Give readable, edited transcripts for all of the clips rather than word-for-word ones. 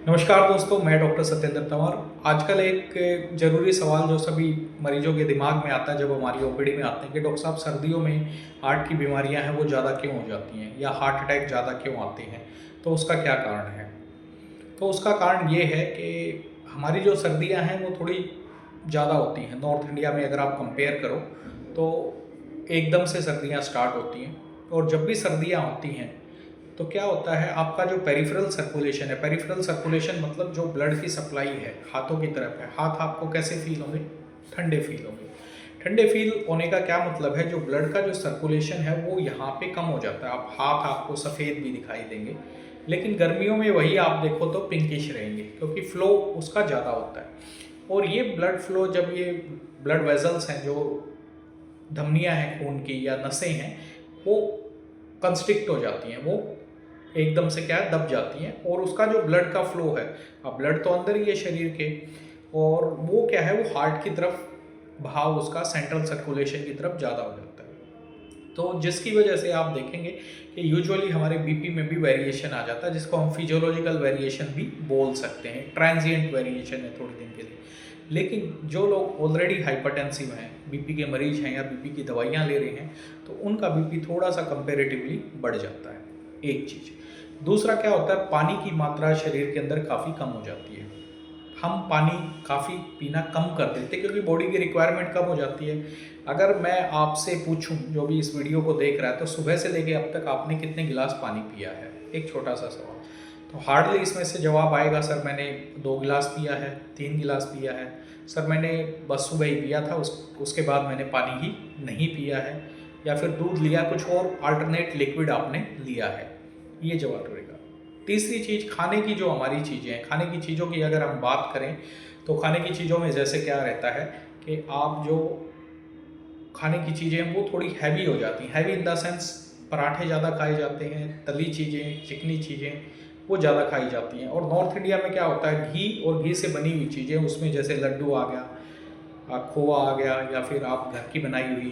नमस्कार दोस्तों, मैं डॉक्टर सत्येंद्र तंवर। आजकल एक ज़रूरी सवाल जो सभी मरीजों के दिमाग में आता है जब हमारी ओपीडी में आते हैं कि डॉक्टर साहब, सर्दियों में हार्ट की बीमारियां हैं वो ज़्यादा क्यों हो जाती हैं या हार्ट अटैक ज़्यादा क्यों आते हैं, तो उसका क्या कारण है। तो उसका कारण ये है कि हमारी जो सर्दियां हैं वो थोड़ी ज़्यादा होती हैं। नॉर्थ इंडिया में अगर आप कंपेयर करो तो एकदम से सर्दियां स्टार्ट होती हैं, और जब भी सर्दियां होती हैं तो क्या होता है, आपका जो पेरिफेरल सर्कुलेशन है, पेरिफेरल सर्कुलेशन मतलब जो ब्लड की सप्लाई है हाथों की तरफ है, हाथ आपको कैसे फील होंगे? ठंडे फील होंगे। ठंडे फील होने का क्या मतलब है, जो ब्लड का जो सर्कुलेशन है वो यहाँ पे कम हो जाता है। आप हाथ आपको सफ़ेद भी दिखाई देंगे, लेकिन गर्मियों में वही आप देखो तो पिंकिश रहेंगे, क्योंकि फ्लो उसका ज़्यादा होता है। और ये ब्लड फ्लो, जब ये ब्लड वेजल्स हैं, जो धमनियाँ हैं खून की या नसें हैं, वो कंस्ट्रिक्ट हो जाती हैं, वो एकदम से क्या है, दब जाती हैं, और उसका जो ब्लड का फ्लो है, अब ब्लड तो अंदर ही है शरीर के, और वो क्या है, वो हार्ट की तरफ बहाव उसका सेंट्रल सर्कुलेशन की तरफ ज़्यादा हो जाता है। तो जिसकी वजह से आप देखेंगे कि यूजुअली हमारे बीपी में भी वेरिएशन आ जाता है, जिसको हम फिजियोलॉजिकल वेरिएशन भी बोल सकते हैं। ट्रांजिएंट वेरिएशन है थोड़े दिन के लिए। लेकिन जो लोग ऑलरेडी हाइपरटेंसिव हैं, बीपी के मरीज हैं या बीपी की दवाइयाँ ले रहे हैं, तो उनका बीपी थोड़ा सा कंपेरेटिवली बढ़ जाता है। एक चीज़। दूसरा क्या होता है, पानी की मात्रा शरीर के अंदर काफ़ी कम हो जाती है। हम पानी काफ़ी पीना कम कर देते हैं क्योंकि बॉडी की रिक्वायरमेंट कम हो जाती है। अगर मैं आपसे पूछूं, जो भी इस वीडियो को देख रहा है, तो सुबह से लेके अब तक आपने कितने गिलास पानी पिया है? एक छोटा सा सवाल। तो हार्डली इसमें से जवाब आएगा, सर मैंने 2 गिलास पिया है, 3 गिलास पिया है, सर मैंने बस सुबह ही पिया था, उसके बाद मैंने पानी ही नहीं पिया है, या फिर दूध लिया, कुछ और अल्टरनेट लिक्विड आपने लिया है। ये जवाब रहेगा। तीसरी चीज़, खाने की जो हमारी चीज़ें हैं, खाने की चीज़ों की अगर हम बात करें तो खाने की चीज़ों में जैसे क्या रहता है कि आप जो खाने की चीज़ें हैं वो थोड़ी हैवी हो जाती हैं। हैवी इन द सेंस, पराठे ज़्यादा खाए जाते हैं, तली चीज़ें, चिकनी चीज़ें वो ज़्यादा खाई जाती हैं। और नॉर्थ इंडिया में क्या होता है, घी और घी से बनी हुई चीज़ें, उसमें जैसे लड्डू आ गया, खोआ आ गया, या फिर आप घर की बनाई हुई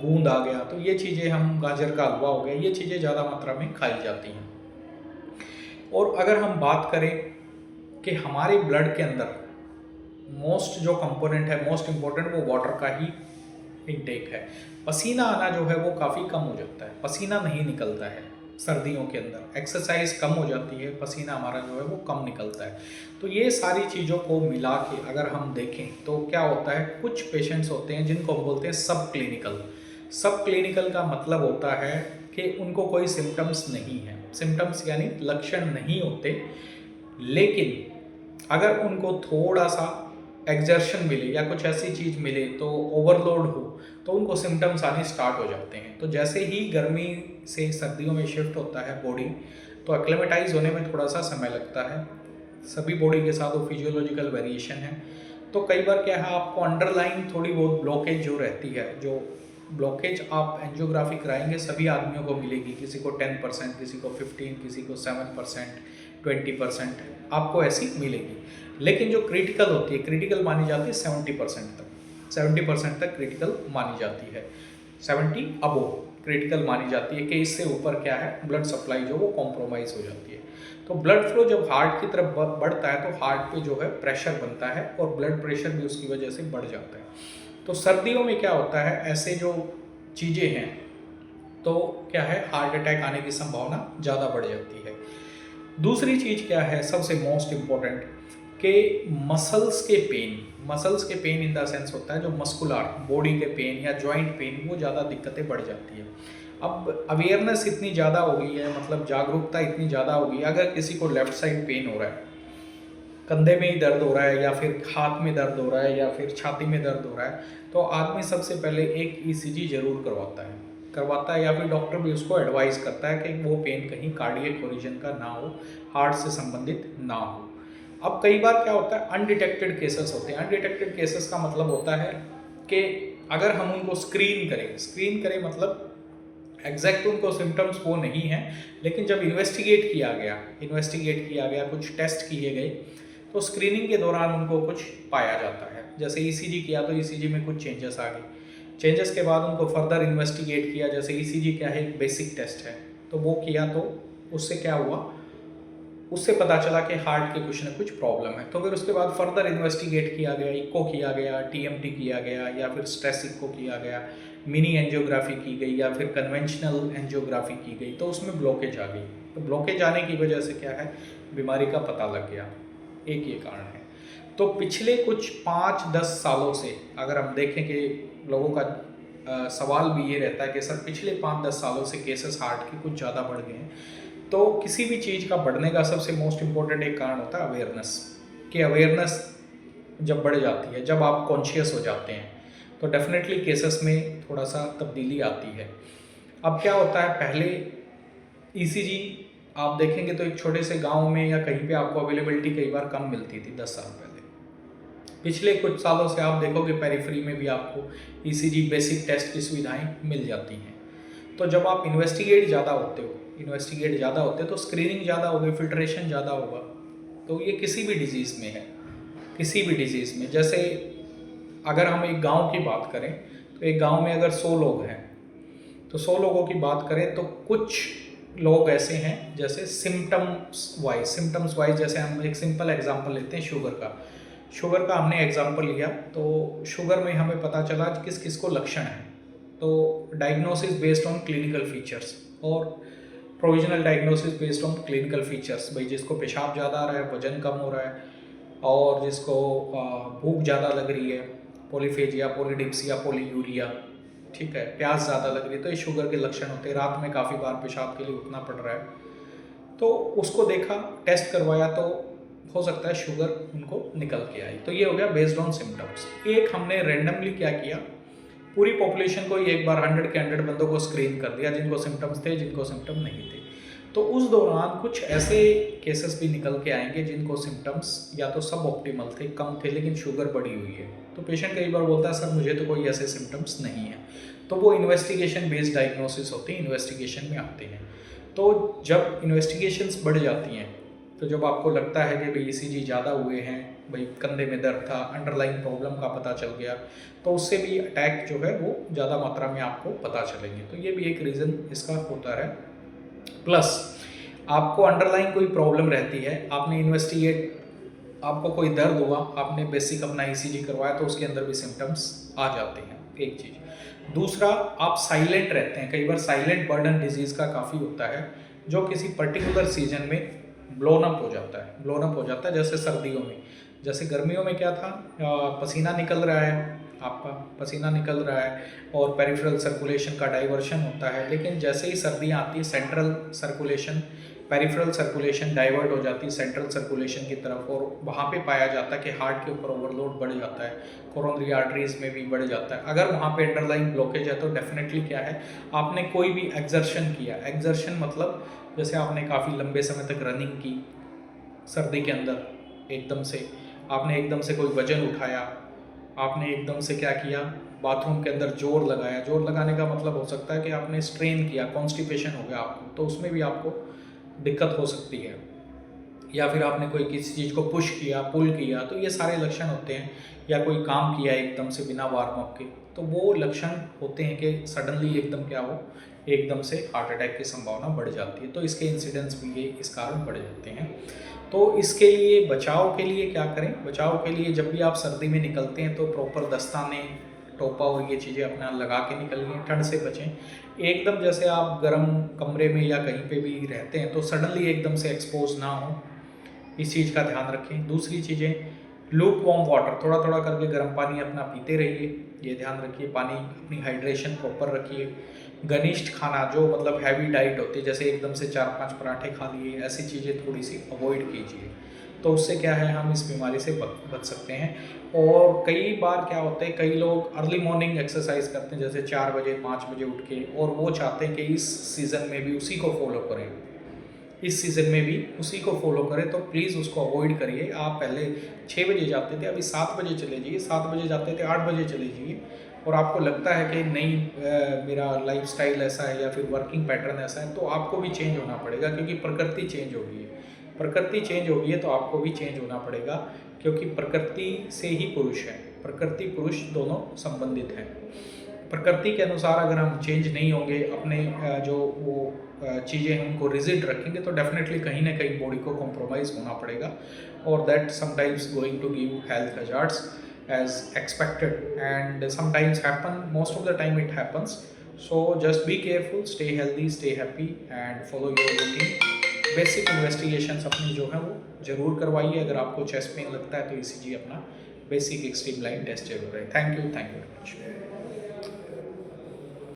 गूंद आ गया, तो ये चीज़ें, हम गाजर का हलवा हो गया, ये चीज़ें ज़्यादा मात्रा में खाई जाती हैं। और अगर हम बात करें कि हमारे ब्लड के अंदर मोस्ट जो कंपोनेंट है, मोस्ट इम्पोर्टेंट, वो वाटर का ही इनटेक है। पसीना आना जो है वो काफ़ी कम हो जाता है, पसीना नहीं निकलता है सर्दियों के अंदर। एक्सरसाइज कम हो जाती है, पसीना हमारा जो है वो कम निकलता है। तो ये सारी चीज़ों को मिला के अगर हम देखें तो क्या होता है, कुछ पेशेंट्स होते हैं जिनको हम बोलते हैं सब क्लिनिकल। सब क्लिनिकल का मतलब होता है कि उनको कोई सिम्टम्स नहीं है, सिम्टम्स यानी लक्षण नहीं होते, लेकिन अगर उनको थोड़ा सा एक्सर्शन मिले या कुछ ऐसी चीज़ मिले, तो ओवरलोड हो, तो उनको सिम्टम्स आने स्टार्ट हो जाते हैं। तो जैसे ही गर्मी से सर्दियों में शिफ्ट होता है बॉडी, तो एक्लेमेटाइज होने में थोड़ा सा समय लगता है। सभी बॉडी के साथ वो फिजियोलॉजिकल वेरिएशन है। तो कई बार क्या है, आपको अंडरलाइन थोड़ी बहुत ब्लॉकेज जो रहती है, जो ब्लॉकेज आप एंजियोग्राफी कराएंगे सभी आदमियों को मिलेगी, किसी को 10%, किसी को 15, किसी को 7%, 20% आपको ऐसी मिलेगी। लेकिन जो क्रिटिकल होती है, क्रिटिकल मानी जाती है 70% तक, 70% तक क्रिटिकल मानी जाती है, 70 अबो क्रिटिकल मानी जाती है, कि इससे ऊपर क्या है, ब्लड सप्लाई जो वो कॉम्प्रोमाइज़ हो जाती है। तो ब्लड फ्लो जब हार्ट की तरफ बढ़ता है तो हार्ट पे जो है प्रेशर बनता है, और ब्लड प्रेशर भी उसकी वजह से बढ़ जाता है। तो सर्दियों में क्या होता है, ऐसे जो चीज़ें हैं, तो क्या है, हार्ट अटैक आने की संभावना ज़्यादा बढ़ जाती है। दूसरी चीज़ क्या है, सबसे मोस्ट इम्पॉर्टेंट, कि मसल्स के पेन इन द सेंस होता है जो मस्कुलर बॉडी के पेन या जॉइंट पेन, वो ज़्यादा दिक्कतें बढ़ जाती है। अब अवेयरनेस इतनी ज़्यादा हो गई है, मतलब जागरूकता इतनी ज़्यादा हो गई है, अगर किसी को लेफ्ट साइड पेन हो रहा है, कंधे में ही दर्द हो रहा है, या फिर हाथ में दर्द हो रहा है, या फिर छाती में दर्द हो रहा है, तो आदमी सबसे पहले एक ईसीजी जरूर करवाता है, या फिर डॉक्टर भी उसको एडवाइस करता है कि वो पेन कहीं कार्डियक ओरिजिन का ना हो, हार्ट से संबंधित ना हो। अब कई बार क्या होता है, अनडिटेक्टेड केसेस होते हैं। अनडिटेक्टेड केसेस का मतलब होता है कि अगर हम उनको स्क्रीन करें मतलब एग्जैक्ट उनको सिम्टम्स वो नहीं है, लेकिन जब इन्वेस्टिगेट किया गया, कुछ टेस्ट किए गए, तो स्क्रीनिंग के दौरान उनको कुछ पाया जाता है। जैसे ईसीजी किया तो ईसीजी में कुछ चेंजेस आ गए, चेंजेस के बाद उनको फर्दर इन्वेस्टिगेट किया। जैसे ईसीजी क्या है, एक बेसिक टेस्ट है, तो वो किया, तो उससे क्या हुआ, उससे पता चला कि हार्ट के कुछ ना कुछ प्रॉब्लम है। तो फिर उसके बाद फर्दर इन्वेस्टिगेट किया गया, इको किया गया, टीएमटी किया गया, या फिर स्ट्रेस इको किया गया, मिनी एंजियोग्राफी की गई, या फिर कन्वेंशनल एंजियोग्राफी की गई, तो उसमें ब्लॉकेज आ गई। तो ब्लॉकेज आने की वजह से क्या है, बीमारी का पता लग गया। एक ये कारण है। तो पिछले कुछ 5-10 सालों से अगर हम देखें कि लोगों का सवाल भी ये रहता है कि सर पिछले 5-10 सालों से केसेस हार्ट के कुछ ज़्यादा बढ़ गए हैं। तो किसी भी चीज़ का बढ़ने का सबसे मोस्ट इम्पोर्टेंट एक कारण होता है अवेयरनेस, कि अवेयरनेस जब बढ़ जाती है, जब आप कॉन्शियस हो जाते हैं, तो डेफिनेटली केसेस में थोड़ा सा तब्दीली आती है। अब क्या होता है, पहले ईसीजी आप देखेंगे तो एक छोटे से गांव में या कहीं पे आपको अवेलेबिलिटी कई बार कम मिलती थी 10 साल पहले। पिछले कुछ सालों से आप देखोगे पेरिफेरी में भी आपको ईसीजी बेसिक टेस्ट की सुविधाएं मिल जाती हैं। तो जब आप इन्वेस्टिगेट ज़्यादा होते हो तो स्क्रीनिंग ज़्यादा होगी, फिल्ट्रेशन ज़्यादा होगा। तो ये किसी भी डिजीज़ में है, किसी भी डिजीज़ में। जैसे अगर हम एक गांव की बात करें तो एक गांव में अगर 100 लोग हैं तो 100 लोगों की बात करें तो कुछ लोग ऐसे हैं जैसे सिम्टम्स वाइज जैसे हम एक सिंपल एग्जांपल लेते हैं शुगर का हमने एग्जांपल लिया। तो शुगर में हमें पता चला किस किस को लक्षण है। तो diagnosis based on clinical features और provisional diagnosis based on clinical features. भाई जिसको पेशाब ज़्यादा आ रहा है, वजन कम हो रहा है, और जिसको भूख ज़्यादा लग रही है, पॉलीफेजिया, पॉलीडिप्सिया, पॉलीयूरिया, ठीक है, प्यास ज़्यादा लग रही है, तो ये शुगर के लक्षण होते हैं। रात में काफ़ी बार पेशाब के लिए उठना पड़ रहा है, तो उसको देखा, टेस्ट करवाया, तो हो सकता है शुगर उनको निकल के आई। तो ये हो गया बेस्ड ऑन सिम्टम्स। एक हमने रैंडमली क्या किया, पूरी पॉपुलेशन को एक बार 100 के 100 बंदों को स्क्रीन कर दिया, जिनको सिम्टम्स थे, जिनको सिम्टम नहीं थे। तो उस दौरान कुछ ऐसे केसेस भी निकल के आएंगे जिनको सिम्टम्स या तो सब ऑप्टिमल थे, कम थे, लेकिन शुगर बढ़ी हुई है। तो पेशेंट कई बार बोलता है सर मुझे तो कोई ऐसे सिम्टम्स नहीं है। तो वो इन्वेस्टिगेशन बेस्ड डायग्नोसिस होती है, इन्वेस्टिगेशन में आते हैं। तो जब इन्वेस्टिगेशंस बढ़ जाती हैं, तो जब आपको लगता है कि भाई ईसीजी ज़्यादा हुए हैं, भाई कंधे में दर्द था, अंडरलाइन प्रॉब्लम का पता चल गया, तो उससे भी अटैक जो है वो ज़्यादा मात्रा में आपको पता चलेंगे। तो ये भी एक रीज़न इसका होता है। प्लस आपको अंडरलाइन कोई प्रॉब्लम रहती है, आपने इन्वेस्टिगेट, आपको कोई दर्द हुआ, आपने बेसिक अपना ईसीजी करवाया, तो उसके अंदर भी सिम्टम्स आ जाते हैं, एक चीज़। दूसरा, आप साइलेंट रहते हैं। कई बार साइलेंट बर्डन डिजीज़ का काफ़ी होता है, जो किसी पर्टिकुलर सीजन में ब्लोन अप हो जाता है। जैसे सर्दियों में, जैसे गर्मियों में क्या था, पसीना निकल रहा है, आपका पसीना निकल रहा है और पेरिफेरल सर्कुलेशन का डाइवर्शन होता है। लेकिन जैसे ही सर्दियाँ आती है, central circulation, peripheral circulation divert हो जाती है सेंट्रल सर्कुलेशन की तरफ, और वहाँ पे पाया जाता है कि हार्ट के ऊपर ओवरलोड बढ़ जाता है, कोरोनरी आर्टरीज में भी बढ़ जाता है। अगर वहाँ पे अंडरलाइन ब्लॉकेज है तो डेफिनेटली क्या है, आपने कोई भी एक्सर्शन किया, एक्सर्शन मतलब जैसे आपने काफ़ी लंबे समय तक रनिंग की सर्दी के अंदर, आपने एकदम से कोई वजन उठाया, आपने एकदम से क्या किया, बाथरूम के अंदर जोर लगाया। जोर लगाने का मतलब हो सकता है कि आपने स्ट्रेन किया, कॉन्स्टिपेशन हो गया आपको, तो उसमें भी आपको दिक्कत हो सकती है। या फिर आपने कोई किसी चीज़ को पुश किया, पुल किया, तो ये सारे लक्षण होते हैं। या कोई काम किया एकदम से बिना वार्म अप के, तो वो लक्षण होते हैं कि सडनली एकदम क्या हो, एकदम से हार्ट अटैक की संभावना बढ़ जाती है। तो इसके इंसिडेंट्स भी ये इस कारण बढ़ जाते हैं। तो इसके लिए बचाव के लिए क्या करें, बचाव के लिए जब भी आप सर्दी में निकलते हैं तो प्रॉपर दस्ताने, टोपा और ये चीज़ें अपना लगा के निकलिए, ठंड से बचें। एकदम जैसे आप गर्म कमरे में या कहीं पे भी रहते हैं तो सडनली एकदम से एक्सपोज ना हो, इस चीज़ का ध्यान रखें। दूसरी चीज़ें, लूक वार्म वाटर, थोड़ा थोड़ा करके गर्म पानी अपना पीते रहिए, ये ध्यान रखिए। पानी अपनी हाइड्रेशन प्रॉपर रखिए। घनिष्ठ खाना, जो मतलब हैवी डाइट होती है, जैसे एकदम से 4-5 पराठे खा लिए, ऐसी चीज़ें थोड़ी सी अवॉइड कीजिए। तो उससे क्या है, हम इस बीमारी से बच सकते हैं। और कई बार क्या होता है, कई लोग अर्ली मॉर्निंग एक्सरसाइज करते हैं, जैसे 4 बजे 5 बजे उठ के, और वो चाहते हैं कि इस सीज़न में भी उसी को फॉलो करें, इस सीज़न में भी उसी को फॉलो करें। तो प्लीज़ उसको अवॉइड करिए। आप पहले 6 बजे जाते थे, अभी 7 बजे चले जाइए, 7 बजे जाते थे 8 बजे चले जाइए। और आपको लगता है कि नहीं, मेरा लाइफस्टाइल ऐसा है या फिर वर्किंग पैटर्न ऐसा है, तो आपको भी चेंज होना पड़ेगा, क्योंकि प्रकृति चेंज हो गई है। प्रकृति चेंज हो गई है तो आपको भी चेंज होना पड़ेगा, क्योंकि प्रकृति से ही पुरुष है, प्रकृति पुरुष दोनों संबंधित हैं। प्रकृति के अनुसार अगर हम चेंज नहीं होंगे, अपने जो वो चीज़ें हैं उनको रिजिड रखेंगे, तो डेफिनेटली कहीं ना कहीं बॉडी को कॉम्प्रोमाइज़ होना पड़ेगा, और that sometimes going to give health hazards as expected, and sometimes happen, most of the time it happens. So just be careful, stay healthy, stay happy and follow your routine. Basic investigations अपनी जो है वो ज़रूर करवाइए। अगर आपको chest pain लगता है तो ईसीजी अपना बेसिक एक स्ट्रीमलाइन टेस्ट जरूर है। Thank you very much.